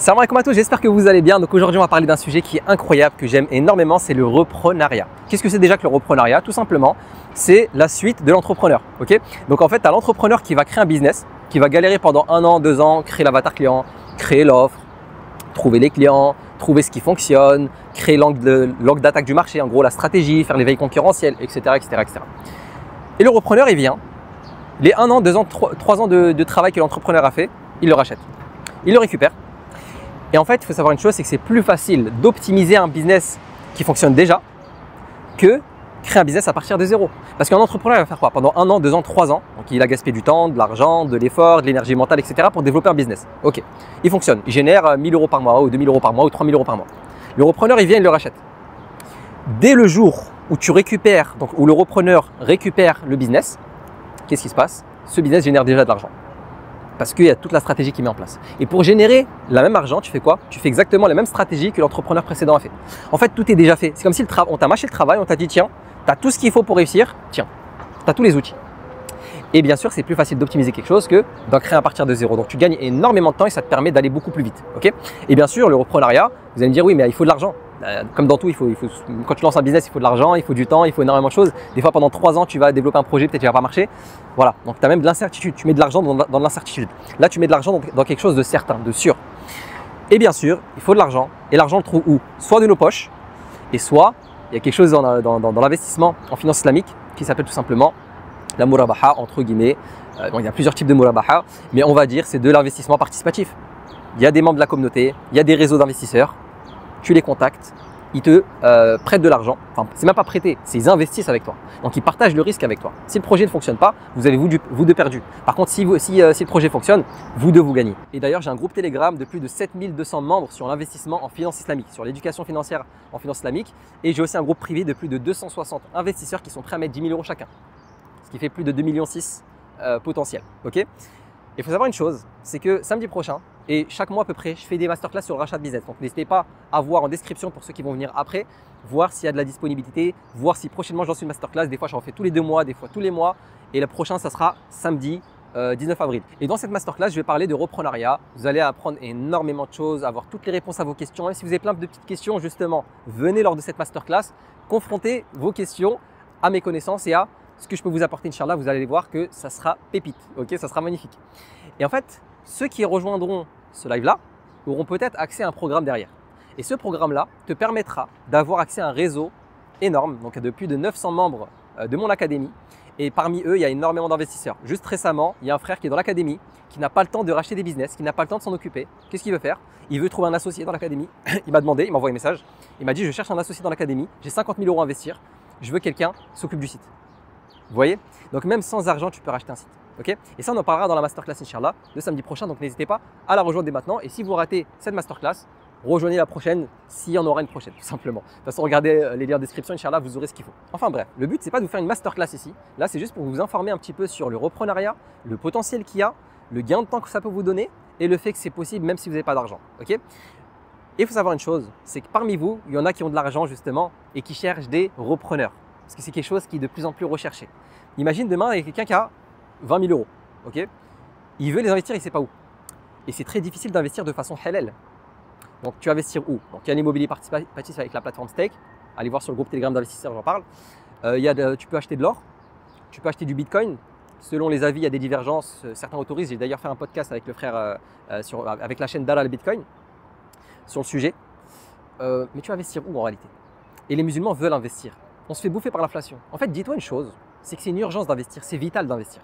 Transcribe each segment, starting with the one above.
Salam alaikum à tous, j'espère que vous allez bien. Donc aujourd'hui on va parler d'un sujet qui est incroyable, que j'aime énormément, c'est le reprenariat. Qu'est-ce que c'est déjà que le reprenariat? Tout simplement, c'est la suite de l'entrepreneur. Ok, donc en fait, tu as l'entrepreneur qui va créer un business, qui va galérer pendant 1 an, 2 ans, créer l'avatar client, créer l'offre, trouver les clients, trouver ce qui fonctionne, créer l'angle d'attaque du marché, en gros la stratégie, faire les veilles concurrentielles, etc., etc., etc. Et le repreneur, il vient, les 1 an, 2 ans, 3 ans de travail que l'entrepreneur a fait, il le rachète, il le récupère. Et en fait, il faut savoir une chose, c'est que c'est plus facile d'optimiser un business qui fonctionne déjà que créer un business à partir de zéro. Parce qu'un entrepreneur, il va faire quoi? Pendant 1 an, 2 ans, 3 ans, donc il a gaspillé du temps, de l'argent, de l'effort, de l'énergie mentale, etc. pour développer un business. Ok, il fonctionne, il génère 1 000 € par mois, ou 2 000 € par mois, ou 3 000 € par mois. Le repreneur, il vient, il le rachète. Dès le jour où tu récupères, donc où le repreneur récupère le business, qu'est-ce qui se passe? Ce business génère déjà de l'argent. Parce qu'il y a toute la stratégie qui met en place. Et pour générer le même argent, tu fais quoi? Tu fais exactement la même stratégie que l'entrepreneur précédent a fait. En fait, tout est déjà fait. C'est comme si on t'a mâché le travail, on t'a dit tiens, tu as tout ce qu'il faut pour réussir, tiens, tu as tous les outils. Et bien sûr, c'est plus facile d'optimiser quelque chose que d'en créer à partir de zéro. Donc tu gagnes énormément de temps et ça te permet d'aller beaucoup plus vite. Okay, et bien sûr, le reprenariat, vous allez me dire oui, mais il faut de l'argent. Comme dans tout, quand tu lances un business, il faut de l'argent, il faut du temps, il faut énormément de choses. Des fois, pendant 3 ans, tu vas développer un projet, peut-être qu'il ne va pas marcher. Voilà, donc tu as même de l'incertitude. Tu mets de l'argent dans l'incertitude. Là, tu mets de l'argent dans quelque chose de certain, de sûr. Et bien sûr, il faut de l'argent. Et l'argent, on le trouve où? Soit de nos poches, et soit il y a quelque chose dans l'investissement en finance islamique qui s'appelle tout simplement la murabaha, entre guillemets. Bon, il y a plusieurs types de murabaha, mais on va dire c'est de l'investissement participatif. Il y a des membres de la communauté, il y a des réseaux d'investisseurs. Tu les contactes, ils te prêtent de l'argent. Enfin, c'est même pas prêter, c'est ils investissent avec toi. Donc, ils partagent le risque avec toi. Si le projet ne fonctionne pas, vous avez vous deux perdu. Par contre, si le projet fonctionne, vous deux vous gagnez. Et d'ailleurs, j'ai un groupe Telegram de plus de 7200 membres sur l'investissement en finance islamique, sur l'éducation financière en finance islamique. Et j'ai aussi un groupe privé de plus de 260 investisseurs qui sont prêts à mettre 10 000 € chacun. Ce qui fait plus de 2,6 millions potentiels. Ok. Il faut savoir une chose, c'est que samedi prochain, et chaque mois à peu près, je fais des masterclass sur le rachat de business. Donc n'hésitez pas à voir en description pour ceux qui vont venir après, voir s'il y a de la disponibilité, voir si prochainement je lance une masterclass. Des fois, j'en fais tous les 2 mois, des fois tous les mois. Et le prochain, ça sera samedi 19 avril. Et dans cette masterclass, je vais parler de reprenariat. Vous allez apprendre énormément de choses, avoir toutes les réponses à vos questions. Même si vous avez plein de petites questions, justement, venez lors de cette masterclass, confrontez vos questions à mes connaissances et à ce que je peux vous apporter, Inch'Allah. Vous allez voir que ça sera pépite, ok, ça sera magnifique. Et en fait, ceux qui rejoindront ce live-là auront peut-être accès à un programme derrière. Et ce programme-là te permettra d'avoir accès à un réseau énorme, donc de plus de 900 membres de mon académie. Et parmi eux, il y a énormément d'investisseurs. Juste récemment, il y a un frère qui est dans l'académie, qui n'a pas le temps de racheter des business, qui n'a pas le temps de s'en occuper. Qu'est-ce qu'il veut faire? Il veut trouver un associé dans l'académie. Il m'a demandé, il m'a envoyé un message. Il m'a dit, je cherche un associé dans l'académie, j'ai 50 000 € à investir, je veux quelqu'un qui s'occupe du site. Vous voyez? Donc même sans argent, tu peux racheter un site. Okay, et ça, on en parlera dans la masterclass, Inch'Allah, le samedi prochain. Donc n'hésitez pas à la rejoindre dès maintenant. Et si vous ratez cette masterclass, rejoignez la prochaine s'il y en aura une prochaine, tout simplement. De toute façon, regardez les liens en description, Inch'Allah, vous aurez ce qu'il faut. Enfin bref, le but, c'est pas de vous faire une masterclass ici. Là, c'est juste pour vous informer un petit peu sur le reprenariat, le potentiel qu'il y a, le gain de temps que ça peut vous donner et le fait que c'est possible même si vous n'avez pas d'argent. Okay, et il faut savoir une chose, c'est que parmi vous, il y en a qui ont de l'argent justement et qui cherchent des repreneurs. Parce que c'est quelque chose qui est de plus en plus recherché. Imagine demain, il y a quelqu'un qui a 20 000 €. Okay, il veut les investir, il ne sait pas où. Et c'est très difficile d'investir de façon halal. Donc, tu investir où? Donc, il y a l'immobilier participatif avec la plateforme Stake. Allez voir sur le groupe Telegram d'investisseurs, j'en parle. Tu peux acheter de l'or, tu peux acheter du Bitcoin. Selon les avis, il y a des divergences. Certains autorisent. J'ai d'ailleurs fait un podcast avec le frère, avec la chaîne Dalal Bitcoin sur le sujet. Mais tu vas investir où en réalité? Et les musulmans veulent investir. On se fait bouffer par l'inflation. En fait, dis-toi une chose, c'est que c'est une urgence d'investir, c'est vital d'investir.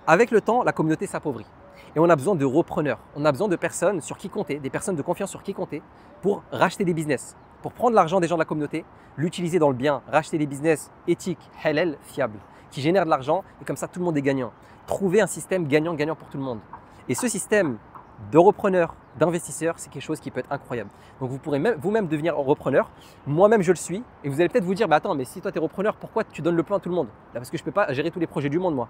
Avec le temps, la communauté s'appauvrit et on a besoin de repreneurs. On a besoin de personnes sur qui compter, des personnes de confiance sur qui compter pour racheter des business, pour prendre l'argent des gens de la communauté, l'utiliser dans le bien, racheter des business éthiques, halal, fiables, qui génèrent de l'argent et comme ça tout le monde est gagnant. Trouver un système gagnant-gagnant pour tout le monde. Et ce système de repreneurs, d'investisseurs, c'est quelque chose qui peut être incroyable. Donc vous pourrez vous-même devenir repreneur. Moi-même, je le suis. Et vous allez peut-être vous dire, bah attends, mais si toi tu es repreneur, pourquoi tu donnes le plan à tout le monde? Parce que je ne peux pas gérer tous les projets du monde, moi.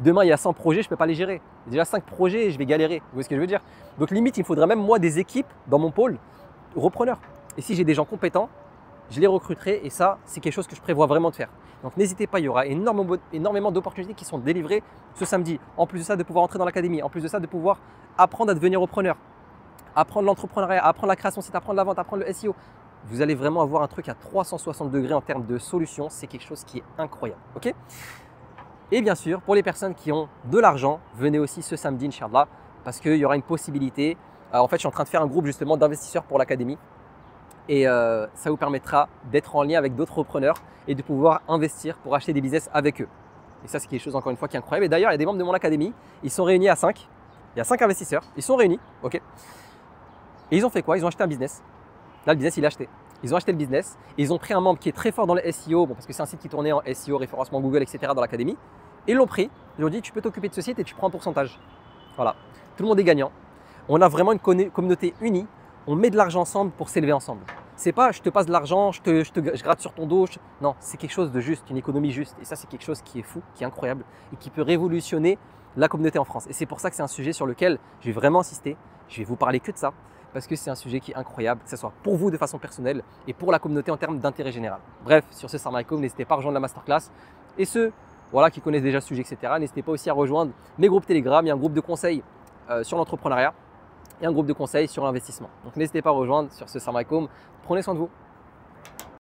Demain, il y a 100 projets, je ne peux pas les gérer. Il y a déjà 5 projets, je vais galérer. Vous voyez ce que je veux dire? Donc limite, il me faudrait même moi des équipes dans mon pôle repreneurs. Et si j'ai des gens compétents, je les recruterai et ça, c'est quelque chose que je prévois vraiment de faire. Donc n'hésitez pas, il y aura énormément d'opportunités qui sont délivrées ce samedi. En plus de ça, de pouvoir entrer dans l'académie. En plus de ça, de pouvoir apprendre à devenir repreneur. apprendre l'entrepreneuriat, apprendre la création de site, apprendre la vente, apprendre le SEO. Vous allez vraiment avoir un truc à 360 degrés en termes de solutions. C'est quelque chose qui est incroyable. Ok. Et bien sûr, pour les personnes qui ont de l'argent, venez aussi ce samedi, Inch'Allah, parce qu'il y aura une possibilité. En fait, je suis en train de faire un groupe justement d'investisseurs pour l'académie. Et ça vous permettra d'être en lien avec d'autres repreneurs et de pouvoir investir pour acheter des business avec eux. Et ça, c'est quelque chose encore une fois qui est incroyable. Et d'ailleurs, il y a des membres de mon académie, ils sont réunis à 5. Il y a 5 investisseurs, ils sont réunis, ok. Et ils ont fait quoi? Ils ont acheté un business. Là, le business, il est acheté. Ils ont acheté le business et ils ont pris un membre qui est très fort dans le SEO, bon, parce que c'est un site qui tournait en SEO, référencement Google, etc. dans l'académie. Ils l'ont pris, ils lui ont dit tu peux t'occuper de ce site et tu prends un pourcentage. Voilà, tout le monde est gagnant. On a vraiment une communauté unie, on met de l'argent ensemble pour s'élever ensemble. C'est pas je te passe de l'argent, je gratte sur ton dos. Non, c'est quelque chose de juste, une économie juste. Et ça, c'est quelque chose qui est fou, qui est incroyable et qui peut révolutionner la communauté en France. Et c'est pour ça que c'est un sujet sur lequel je vais vraiment insister. Je vais vous parler que de ça parce que c'est un sujet qui est incroyable, que ce soit pour vous de façon personnelle et pour la communauté en termes d'intérêt général. Bref, sur ce Assalamu alaikum, n'hésitez pas à rejoindre la masterclass. Et ceux qui connaissent déjà le sujet, etc., n'hésitez pas aussi à rejoindre mes groupes Telegram. Il y a un groupe de conseils sur l'entrepreneuriat et un groupe de conseils sur l'investissement. Donc n'hésitez pas à rejoindre sur ce Assalamu alaikum. Prenez soin de vous.